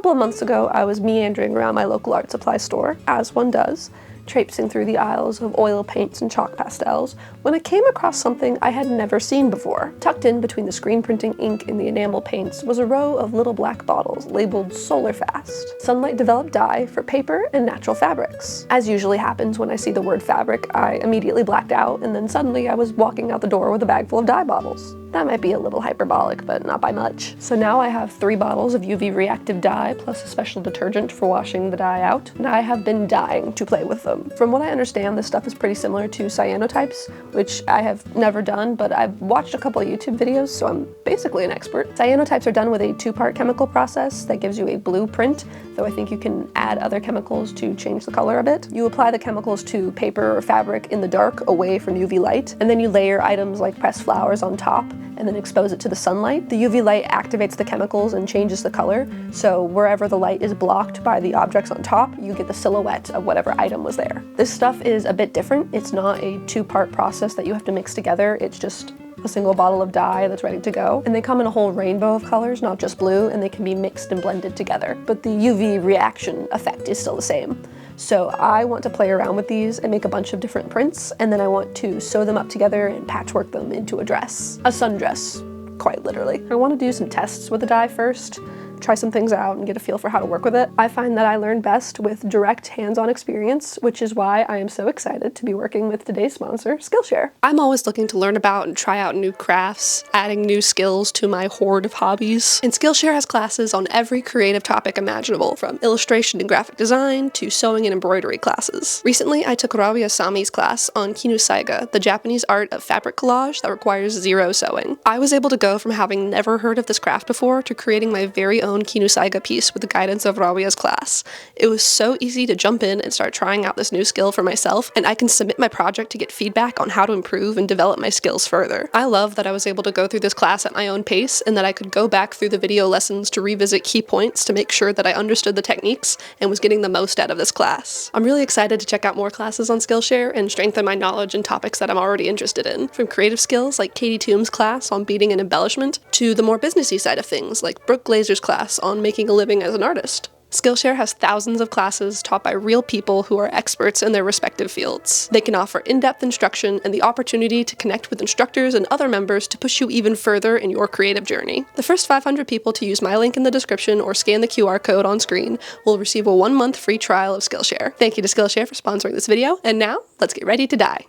couple of months ago, I was meandering around my local art supply store, as one does, traipsing through the aisles of oil paints and chalk pastels, when I came across something I had never seen before. Tucked in between the screen printing ink and the enamel paints was a row of little black bottles labeled Solar Fast, sunlight developed dye for paper and natural fabrics. As usually happens when I see the word fabric, I immediately blacked out, and then suddenly I was walking out the door with a bag full of dye bottles. That might be a little hyperbolic, but not by much. So now I have 3 bottles of UV reactive dye plus a special detergent for washing the dye out, and I have been dying to play with them. From what I understand, this stuff is pretty similar to cyanotypes, which I have never done, but I've watched a couple of YouTube videos, so I'm basically an expert. Cyanotypes are done with a 2-part chemical process that gives you a blue print, though I think you can add other chemicals to change the color a bit. You apply the chemicals to paper or fabric in the dark, away from UV light, and then you layer items like pressed flowers on top, and then expose it to the sunlight. The UV light activates the chemicals and changes the color, so wherever the light is blocked by the objects on top, you get the silhouette of whatever item was there. This stuff is a bit different. It's not a 2-part process that you have to mix together, it's just a single bottle of dye that's ready to go. And they come in a whole rainbow of colors, not just blue, and they can be mixed and blended together. But the UV reaction effect is still the same. So I want to play around with these and make a bunch of different prints, and then I want to sew them up together and patchwork them into a dress. A sundress, quite literally. I want to do some tests with the dye first, try some things out and get a feel for how to work with it. I find that I learn best with direct hands-on experience, which is why I am so excited to be working with today's sponsor, Skillshare. I'm always looking to learn about and try out new crafts, adding new skills to my horde of hobbies. And Skillshare has classes on every creative topic imaginable, from illustration and graphic design to sewing and embroidery classes. Recently, I took Rabia Sami's class on kinusaiga, the Japanese art of fabric collage that requires 0 sewing. I was able to go from having never heard of this craft before to creating my very own kinusaiga piece with the guidance of Rabia's class. It was so easy to jump in and start trying out this new skill for myself, and I can submit my project to get feedback on how to improve and develop my skills further. I love that I was able to go through this class at my own pace, and that I could go back through the video lessons to revisit key points to make sure that I understood the techniques and was getting the most out of this class. I'm really excited to check out more classes on Skillshare and strengthen my knowledge in topics that I'm already interested in, from creative skills like Katie Toom's class on beading and embellishment, to the more businessy side of things like Brooke Glazer's class on making a living as an artist. Skillshare has thousands of classes taught by real people who are experts in their respective fields. They can offer in-depth instruction and the opportunity to connect with instructors and other members to push you even further in your creative journey. The first 500 people to use my link in the description or scan the QR code on screen will receive a 1-month free trial of Skillshare. Thank you to Skillshare for sponsoring this video, and now let's get ready to dye.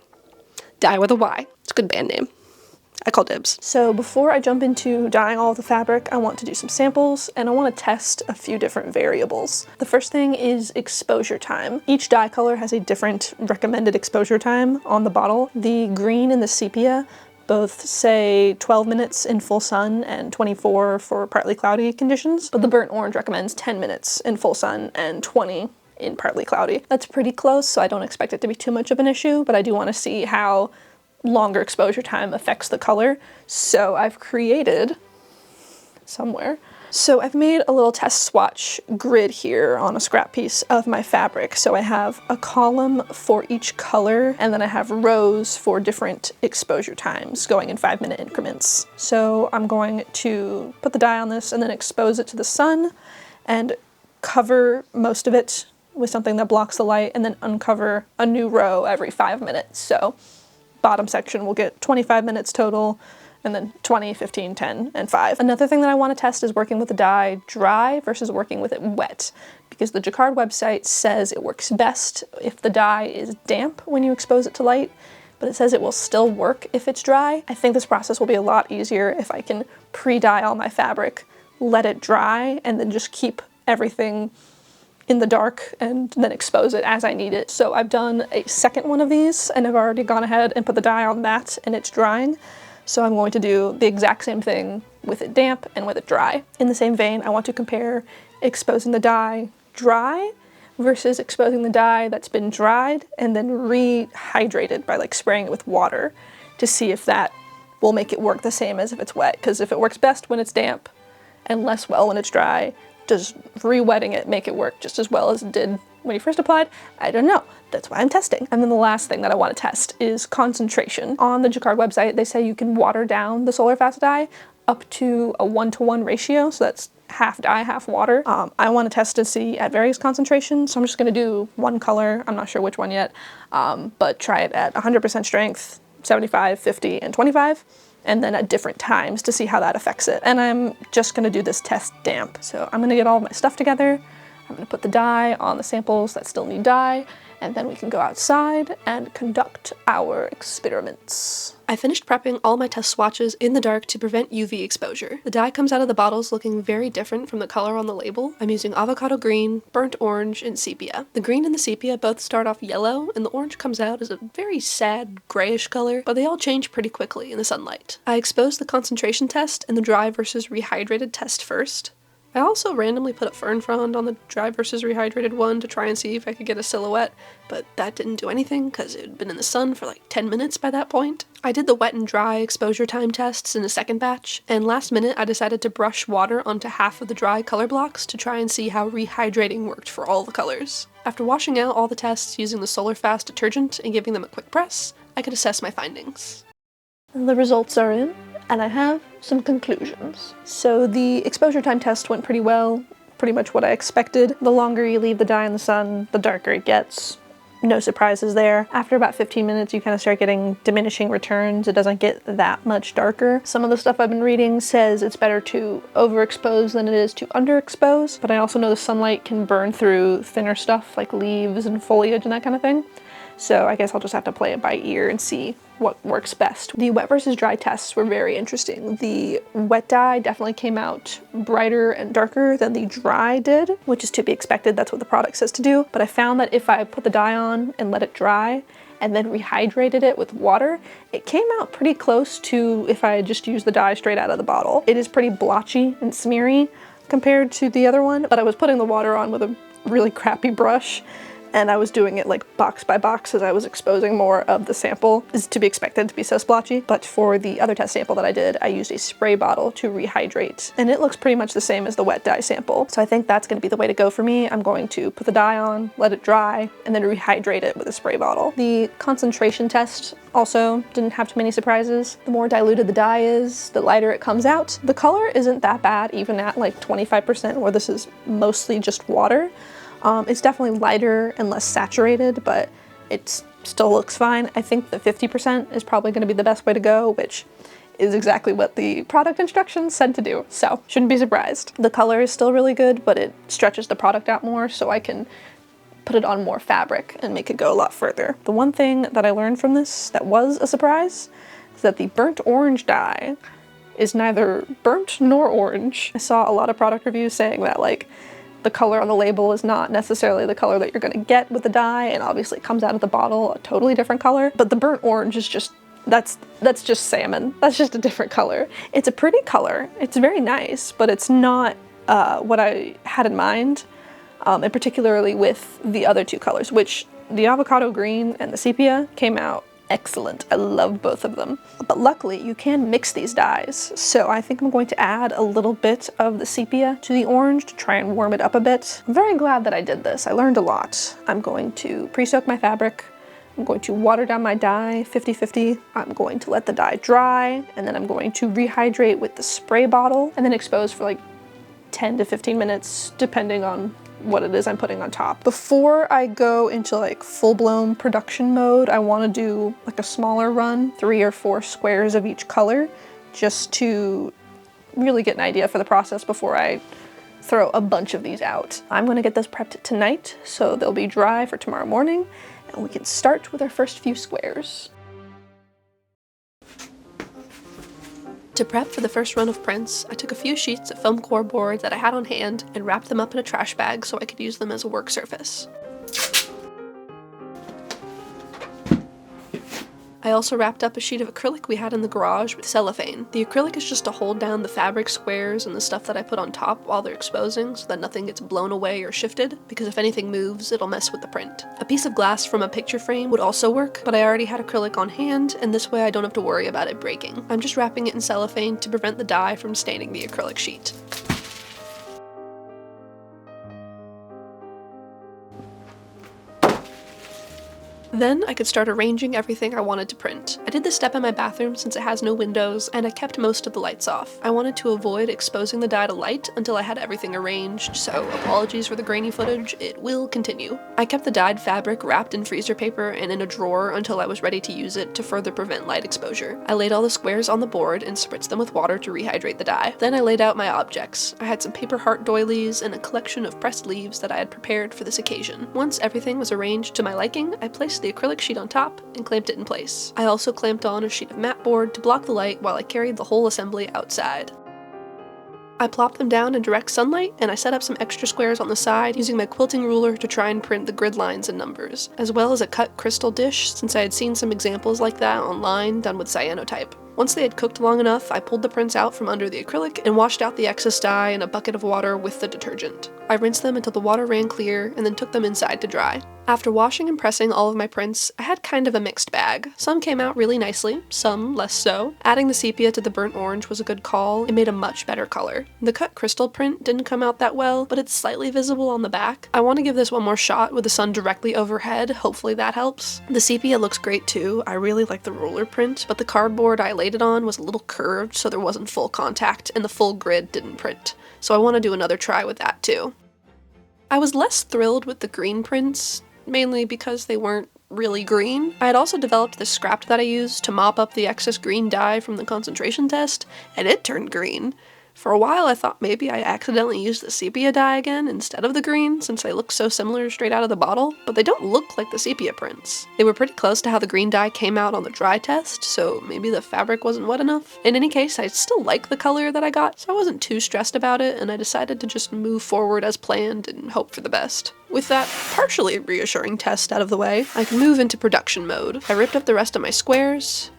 Dye with a Y. It's a good band name. I call dibs. So before I jump into dyeing all of the fabric, I want to do some samples, and I want to test a few different variables. The first thing is exposure time. Each dye color has a different recommended exposure time on the bottle. The green and the sepia both say 12 minutes in full sun and 24 for partly cloudy conditions, but the burnt orange recommends 10 minutes in full sun and 20 in partly cloudy. That's pretty close, so I don't expect it to be too much of an issue, but I do want to see how longer exposure time affects the color. So I've created somewhere. So I've made a little test swatch grid here on a scrap piece of my fabric. So I have a column for each color, and then I have rows for different exposure times going in 5-minute increments. So I'm going to put the dye on this and then expose it to the sun and cover most of it with something that blocks the light, and then uncover a new row every 5 minutes. So bottom section will get 25 minutes total, and then 20, 15, 10, and 5. Another thing that I want to test is working with the dye dry versus working with it wet, because the Jacquard website says it works best if the dye is damp when you expose it to light, but it says it will still work if it's dry. I think this process will be a lot easier if I can pre-dye all my fabric, let it dry, and then just keep everything in the dark and then expose it as I need it. So I've done a second one of these, and I've already gone ahead and put the dye on that, and it's drying. So I'm going to do the exact same thing with it damp and with it dry. In the same vein, I want to compare exposing the dye dry versus exposing the dye that's been dried and then rehydrated by like spraying it with water to see if that will make it work the same as if it's wet. Because if it works best when it's damp and less well when it's dry, does re-wetting it make it work just as well as it did when you first applied? I don't know. That's why I'm testing. And then the last thing that I want to test is concentration. On the Jacquard website, they say you can water down the Solar Fast dye. up to a 1-to-1 ratio, so that's half dye, half water. I want to test to see at various concentrations, so I'm just going to do one color. I'm not sure which one yet, but try it at 100% strength, 75, 50, and 25, and then at different times to see how that affects it. And I'm just going to do this test damp. So I'm going to get all of my stuff together. I'm going to put the dye on the samples that still need dye, and then we can go outside and conduct our experiments. I finished prepping all my test swatches in the dark to prevent UV exposure. The dye comes out of the bottles looking very different from the color on the label. I'm using avocado green, burnt orange, and sepia. The green and the sepia both start off yellow, and the orange comes out as a very sad grayish color, but they all change pretty quickly in the sunlight. I exposed the concentration test and the dry versus rehydrated test first. I also randomly put a fern frond on the dry versus rehydrated one to try and see if I could get a silhouette, but that didn't do anything because it had been in the sun for like 10 minutes by that point. I did the wet and dry exposure time tests in a second batch, and last minute I decided to brush water onto half of the dry color blocks to try and see how rehydrating worked for all the colors. After washing out all the tests using the Solar Fast detergent and giving them a quick press, I could assess my findings. The results are in, and I have some conclusions. So the exposure time test went pretty well, pretty much what I expected. The longer you leave the dye in the sun, the darker it gets. No surprises there. After about 15 minutes, you kind of start getting diminishing returns. It doesn't get that much darker. Some of the stuff I've been reading says it's better to overexpose than it is to underexpose, but I also know the sunlight can burn through thinner stuff like leaves and foliage and that kind of thing. So I guess I'll just have to play it by ear and see what works best. The wet versus dry tests were very interesting. The wet dye definitely came out brighter and darker than the dry did, which is to be expected. That's what the product says to do. But I found that if I put the dye on and let it dry and then rehydrated it with water, it came out pretty close to if I had just used the dye straight out of the bottle. It is pretty blotchy and smeary compared to the other one, but I was putting the water on with a really crappy brush, and I was doing it like box by box as I was exposing more of the sample. It's to be expected to be so splotchy, but for the other test sample that I did, I used a spray bottle to rehydrate, and it looks pretty much the same as the wet dye sample. So I think that's going to be the way to go for me. I'm going to put the dye on, let it dry, and then rehydrate it with a spray bottle. The concentration test also didn't have too many surprises. The more diluted the dye is, the lighter it comes out. The color isn't that bad, even at like 25%, where this is mostly just water. It's definitely lighter and less saturated, but it still looks fine. I think the 50% is probably going to be the best way to go, which is exactly what the product instructions said to do, so shouldn't be surprised. The color is still really good, but it stretches the product out more, so I can put it on more fabric and make it go a lot further. The one thing that I learned from this that was a surprise is that the burnt orange dye is neither burnt nor orange. I saw a lot of product reviews saying that like the color on the label is not necessarily the color that you're gonna get with the dye, and obviously it comes out of the bottle a totally different color. But the burnt orange is just, that's just salmon. That's just a different color. It's a pretty color. It's very nice, but it's not what I had in mind, and particularly with the other two colors, which the avocado green and the sepia came out excellent. I love both of them. But luckily you can mix these dyes, so I think I'm going to add a little bit of the sepia to the orange to try and warm it up a bit. I'm very glad that I did this. I learned a lot. I'm going to pre-soak my fabric. I'm going to water down my dye 50-50. I'm going to let the dye dry, and then I'm going to rehydrate with the spray bottle and then expose for like 10 to 15 minutes depending on what it is I'm putting on top. Before I go into like full-blown production mode, I want to do like a smaller run, 3 or 4 squares of each color, just to really get an idea for the process before I throw a bunch of these out. I'm going to get this prepped tonight, so they'll be dry for tomorrow morning, and we can start with our first few squares. To prep for the first run of prints, I took a few sheets of film core board that I had on hand and wrapped them up in a trash bag so I could use them as a work surface. I also wrapped up a sheet of acrylic we had in the garage with cellophane. The acrylic is just to hold down the fabric squares and the stuff that I put on top while they're exposing so that nothing gets blown away or shifted, because if anything moves, it'll mess with the print. A piece of glass from a picture frame would also work, but I already had acrylic on hand, and this way I don't have to worry about it breaking. I'm just wrapping it in cellophane to prevent the dye from staining the acrylic sheet. Then I could start arranging everything I wanted to print. I did this step in my bathroom since it has no windows, and I kept most of the lights off. I wanted to avoid exposing the dye to light until I had everything arranged, so apologies for the grainy footage, it will continue. I kept the dyed fabric wrapped in freezer paper and in a drawer until I was ready to use it to further prevent light exposure. I laid all the squares on the board and spritzed them with water to rehydrate the dye. Then I laid out my objects. I had some paper heart doilies and a collection of pressed leaves that I had prepared for this occasion. Once everything was arranged to my liking, I placed the acrylic sheet on top and clamped it in place. I also clamped on a sheet of mat board to block the light while I carried the whole assembly outside. I plopped them down in direct sunlight, and I set up some extra squares on the side using my quilting ruler to try and print the grid lines and numbers, as well as a cut crystal dish since I had seen some examples like that online done with cyanotype. Once they had cooked long enough, I pulled the prints out from under the acrylic and washed out the excess dye in a bucket of water with the detergent. I rinsed them until the water ran clear and then took them inside to dry. After washing and pressing all of my prints, I had kind of a mixed bag. Some came out really nicely, some less so. Adding the sepia to the burnt orange was a good call. It made a much better color. The cut crystal print didn't come out that well, but it's slightly visible on the back. I want to give this one more shot with the sun directly overhead, hopefully that helps. The sepia looks great too. I really like the roller print, but the cardboard I laid it on was a little curved so there wasn't full contact and the full grid didn't print. So I want to do another try with that too. I was less thrilled with the green prints, mainly because they weren't really green. I had also developed this scrap that I used to mop up the excess green dye from the concentration test, and it turned green. For a while I thought maybe I accidentally used the sepia dye again instead of the green since they look so similar straight out of the bottle, but they don't look like the sepia prints. They were pretty close to how the green dye came out on the dry test, so maybe the fabric wasn't wet enough. In any case, I still like the color that I got, so I wasn't too stressed about it, and I decided to just move forward as planned and hope for the best. With that partially reassuring test out of the way, I can move into production mode. I ripped up the rest of my squares.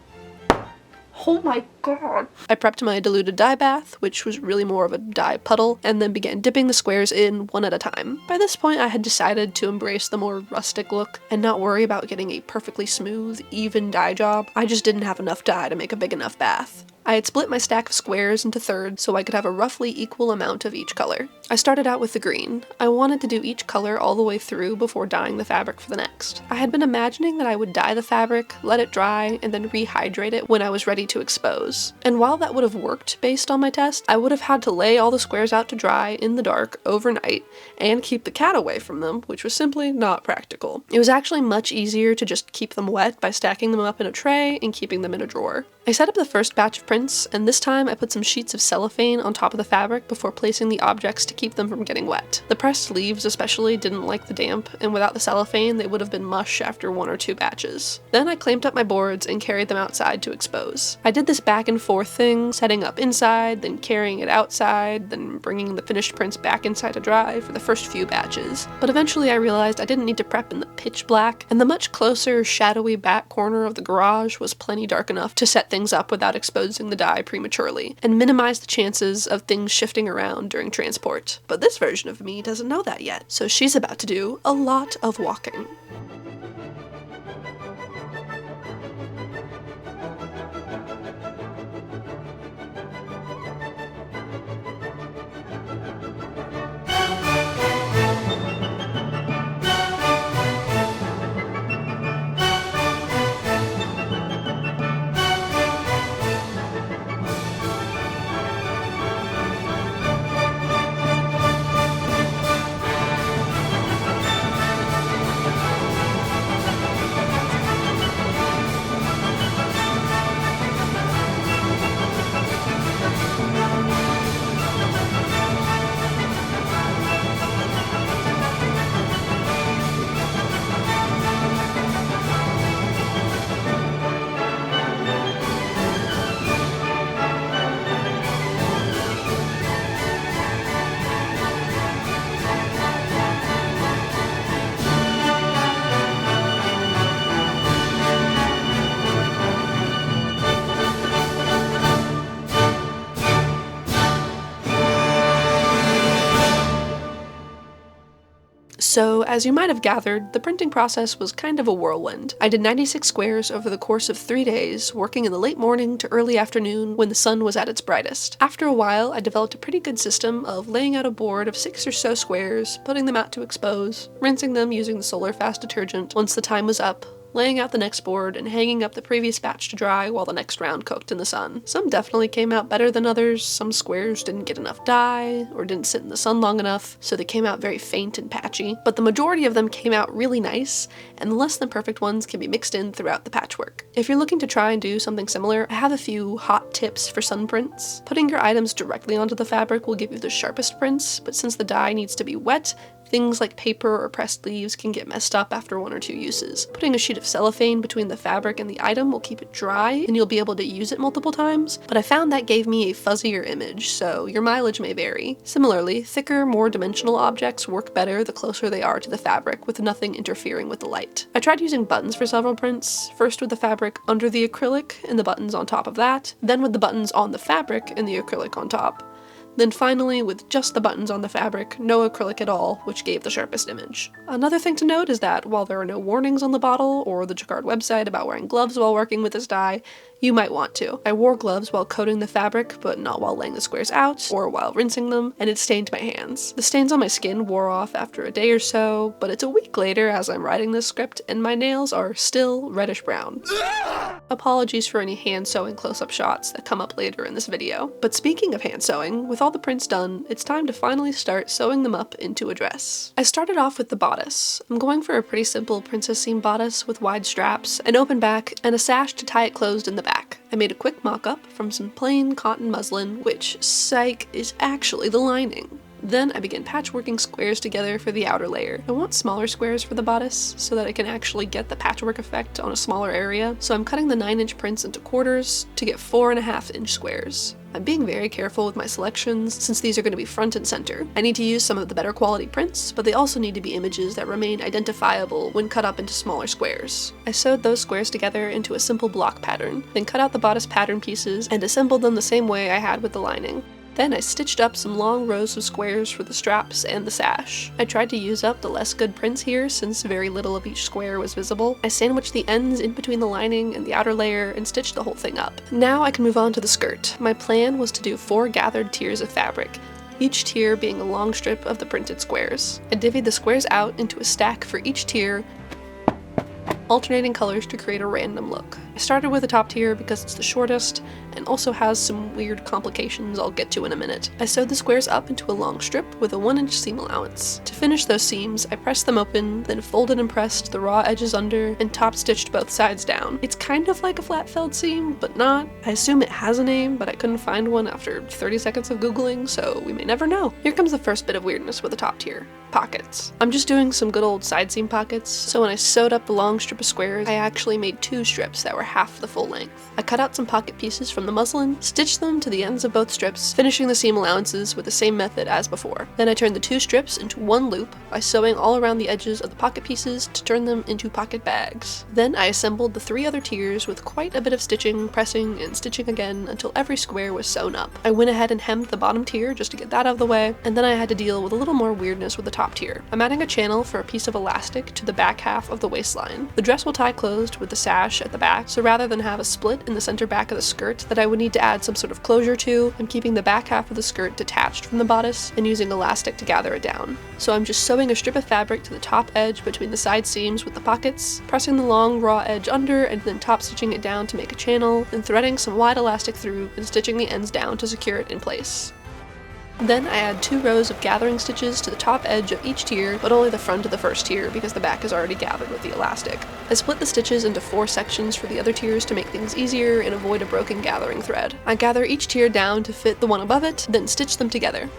Oh my god. I prepped my diluted dye bath, which was really more of a dye puddle, and then began dipping the squares in one at a time. By this point, I had decided to embrace the more rustic look and not worry about getting a perfectly smooth, even dye job. I just didn't have enough dye to make a big enough bath. I had split my stack of squares into thirds so I could have a roughly equal amount of each color. I started out with the green. I wanted to do each color all the way through before dyeing the fabric for the next. I had been imagining that I would dye the fabric, let it dry, and then rehydrate it when I was ready to expose. And while that would have worked based on my test, I would have had to lay all the squares out to dry in the dark overnight and keep the cat away from them, which was simply not practical. It was actually much easier to just keep them wet by stacking them up in a tray and keeping them in a drawer. I set up the first batch of prints, and this time I put some sheets of cellophane on top of the fabric before placing the objects to keep them from getting wet. The pressed leaves especially didn't like the damp, and without the cellophane they would have been mush after 1 or 2 batches. Then I clamped up my boards and carried them outside to expose. I did this back and forth thing, setting up inside, then carrying it outside, then bringing the finished prints back inside to dry for the first few batches. But eventually I realized I didn't need to prep in the pitch black, and the much closer, shadowy back corner of the garage was plenty dark enough to set things up without exposing the dye prematurely, and minimize the chances of things shifting around during transport. But this version of me doesn't know that yet, so she's about to do a lot of walking. So, as you might have gathered, the printing process was kind of a whirlwind. I did 96 squares over the course of 3 days, working in the late morning to early afternoon when the sun was at its brightest. After a while, I developed a pretty good system of laying out a board of 6 or so squares, putting them out to expose, rinsing them using the solar fast detergent once the time was up, laying out the next board and hanging up the previous batch to dry while the next round cooked in the sun. Some definitely came out better than others, some squares didn't get enough dye, or didn't sit in the sun long enough, so they came out very faint and patchy, but the majority of them came out really nice, and the less than perfect ones can be mixed in throughout the patchwork. If you're looking to try and do something similar, I have a few hot tips for sun prints. Putting your items directly onto the fabric will give you the sharpest prints, but since the dye needs to be wet, things like paper or pressed leaves can get messed up after 1 or 2 uses. Putting a sheet of cellophane between the fabric and the item will keep it dry, and you'll be able to use it multiple times, but I found that gave me a fuzzier image, so your mileage may vary. Similarly, thicker, more dimensional objects work better the closer they are to the fabric, with nothing interfering with the light. I tried using buttons for several prints, first with the fabric under the acrylic and the buttons on top of that, then with the buttons on the fabric and the acrylic on top. Then finally, with just the buttons on the fabric, no acrylic at all, which gave the sharpest image. Another thing to note is that while there are no warnings on the bottle or the Jacquard website about wearing gloves while working with this dye, you might want to. I wore gloves while coating the fabric, but not while laying the squares out or while rinsing them, and it stained my hands. The stains on my skin wore off after a day or so, but it's a week later as I'm writing this script, and my nails are still reddish brown. Apologies for any hand sewing close-up shots that come up later in this video. But speaking of hand sewing, with all the prints done, it's time to finally start sewing them up into a dress. I started off with the bodice. I'm going for a pretty simple princess seam bodice with wide straps, an open back, and a sash to tie it closed in the back. I made a quick mock-up from some plain cotton muslin, which, psych, is actually the lining. Then I began patchworking squares together for the outer layer. I want smaller squares for the bodice so that I can actually get the patchwork effect on a smaller area, so I'm cutting the 9-inch prints into quarters to get 4.5-inch squares. I'm being very careful with my selections since these are going to be front and center. I need to use some of the better quality prints, but they also need to be images that remain identifiable when cut up into smaller squares. I sewed those squares together into a simple block pattern, then cut out the bodice pattern pieces and assembled them the same way I had with the lining. Then I stitched up some long rows of squares for the straps and the sash. I tried to use up the less good prints here since very little of each square was visible. I sandwiched the ends in between the lining and the outer layer and stitched the whole thing up. Now I can move on to the skirt. My plan was to do 4 gathered tiers of fabric, each tier being a long strip of the printed squares. I divvied the squares out into a stack for each tier, alternating colors to create a random look. I started with the top tier because it's the shortest and also has some weird complications I'll get to in a minute. I sewed the squares up into a long strip with a 1-inch seam allowance. To finish those seams, I pressed them open, then folded and pressed the raw edges under and top stitched both sides down. It's kind of like a flat felled seam, but not. I assume it has a name, but I couldn't find one after 30 seconds of Googling, so we may never know. Here comes the first bit of weirdness with the top tier. Pockets. I'm just doing some good old side seam pockets, so when I sewed up the long strip of squares, I actually made 2 strips that were half the full length. I cut out some pocket pieces from the muslin, stitched them to the ends of both strips, finishing the seam allowances with the same method as before. Then I turned the 2 strips into 1 loop by sewing all around the edges of the pocket pieces to turn them into pocket bags. Then I assembled the 3 other tiers with quite a bit of stitching, pressing, and stitching again until every square was sewn up. I went ahead and hemmed the bottom tier just to get that out of the way, and then I had to deal with a little more weirdness with the top tier. I'm adding a channel for a piece of elastic to the back half of the waistline. The dress will tie closed with the sash at the back, so rather than have a split in the center back of the skirt that I would need to add some sort of closure to, I'm keeping the back half of the skirt detached from the bodice and using elastic to gather it down. So I'm just sewing a strip of fabric to the top edge between the side seams with the pockets, pressing the long raw edge under and then top stitching it down to make a channel, then threading some wide elastic through and stitching the ends down to secure it in place. Then I add 2 rows of gathering stitches to the top edge of each tier, but only the front of the first tier because the back is already gathered with the elastic. I split the stitches into 4 sections for the other tiers to make things easier and avoid a broken gathering thread. I gather each tier down to fit the one above it, then stitch them together.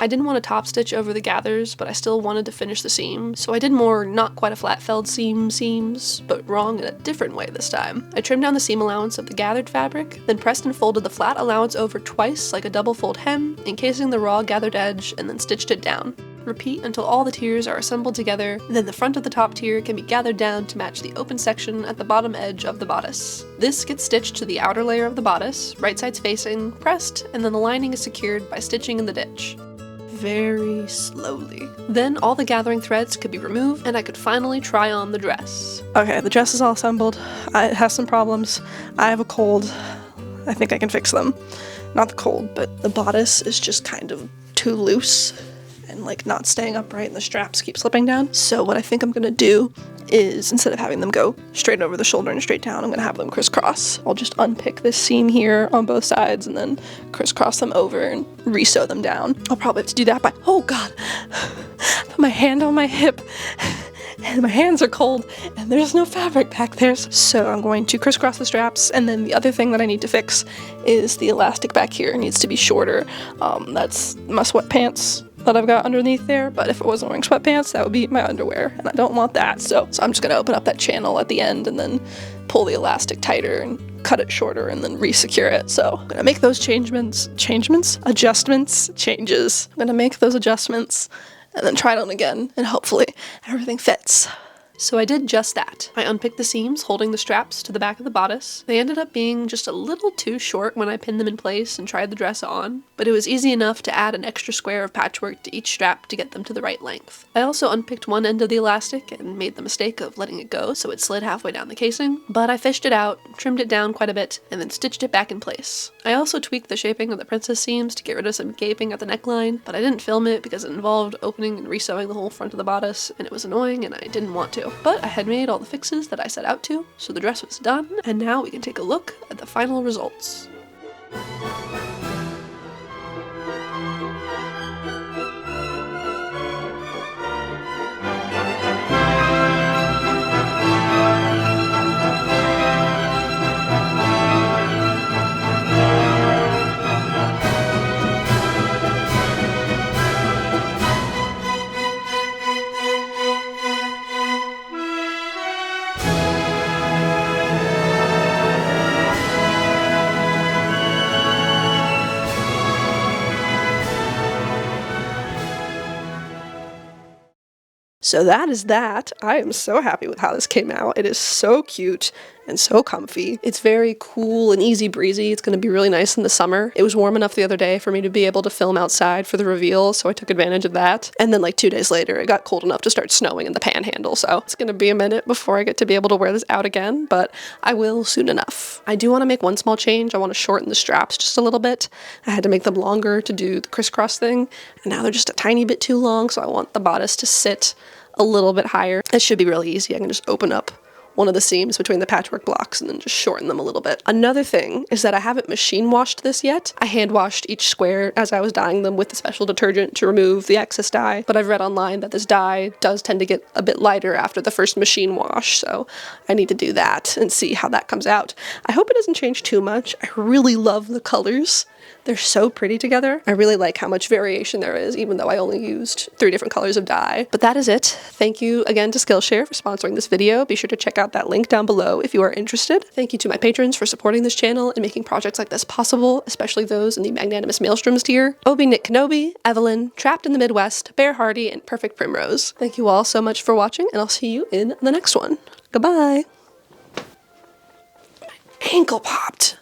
I didn't want to top stitch over the gathers, but I still wanted to finish the seam, so I did more not quite a flat felled seams, but wrong in a different way this time. I trimmed down the seam allowance of the gathered fabric, then pressed and folded the flat allowance over twice like a double fold hem, encasing the raw gathered edge, and then stitched it down. Repeat until all the tiers are assembled together, then the front of the top tier can be gathered down to match the open section at the bottom edge of the bodice. This gets stitched to the outer layer of the bodice, right sides facing, pressed, and then the lining is secured by stitching in the ditch. Very slowly. Then all the gathering threads could be removed and I could finally try on the dress. Okay, the dress is all assembled. It has some problems. I have a cold. I think I can fix them. Not the cold, but the bodice is just kind of too loose and like not staying upright and the straps keep slipping down. So what I think I'm gonna do is, instead of having them go straight over the shoulder and straight down, I'm gonna have them crisscross. I'll just unpick this seam here on both sides and then crisscross them over and re-sew them down. I'll probably have to do that by, oh God, put my hand on my hip and my hands are cold and there's no fabric back there. So I'm going to crisscross the straps, and then the other thing that I need to fix is the elastic back here. It needs to be shorter. That's my sweatpants that I've got underneath there, but if I wasn't wearing sweatpants, that would be my underwear, and I don't want that. So I'm just gonna open up that channel at the end and then pull the elastic tighter and cut it shorter and then re-secure it. So I'm gonna make those changes. I'm gonna make those adjustments and then try it on again, and hopefully everything fits. So I did just that. I unpicked the seams holding the straps to the back of the bodice. They ended up being just a little too short when I pinned them in place and tried the dress on, but it was easy enough to add an extra square of patchwork to each strap to get them to the right length. I also unpicked one end of the elastic and made the mistake of letting it go so it slid halfway down the casing, but I fished it out, trimmed it down quite a bit, and then stitched it back in place. I also tweaked the shaping of the princess seams to get rid of some gaping at the neckline, but I didn't film it because it involved opening and resewing the whole front of the bodice, and it was annoying and I didn't want to. But I had made all the fixes that I set out to, so the dress was done, and now we can take a look at the final results. So that is that. I am so happy with how this came out. It is so cute and so comfy. It's very cool and easy breezy. It's going to be really nice in the summer. It was warm enough the other day for me to be able to film outside for the reveal, so I took advantage of that. And then like 2 days later, it got cold enough to start snowing in the Panhandle, so it's going to be a minute before I get to be able to wear this out again, but I will soon enough. I do want to make one small change. I want to shorten the straps just a little bit. I had to make them longer to do the crisscross thing, and now they're just a tiny bit too long, so I want the bodice to sit a little bit higher. It should be really easy. I can just open up one of the seams between the patchwork blocks and then just shorten them a little bit. Another thing is that I haven't machine washed this yet. I hand washed each square as I was dyeing them with the special detergent to remove the excess dye, but I've read online that this dye does tend to get a bit lighter after the first machine wash, so I need to do that and see how that comes out. I hope it doesn't change too much. I really love the colors. They're so pretty together. I really like how much variation there is, even though I only used 3 different colors of dye. But that is it. Thank you again to Skillshare for sponsoring this video. Be sure to check out that link down below if you are interested. Thank you to my patrons for supporting this channel and making projects like this possible, especially those in the Magnanimous Maelstroms tier. Obi Nick Kenobi, Evelyn, Trapped in the Midwest, Bear Hardy, and Perfect Primrose. Thank you all so much for watching, and I'll see you in the next one. Goodbye. My ankle popped.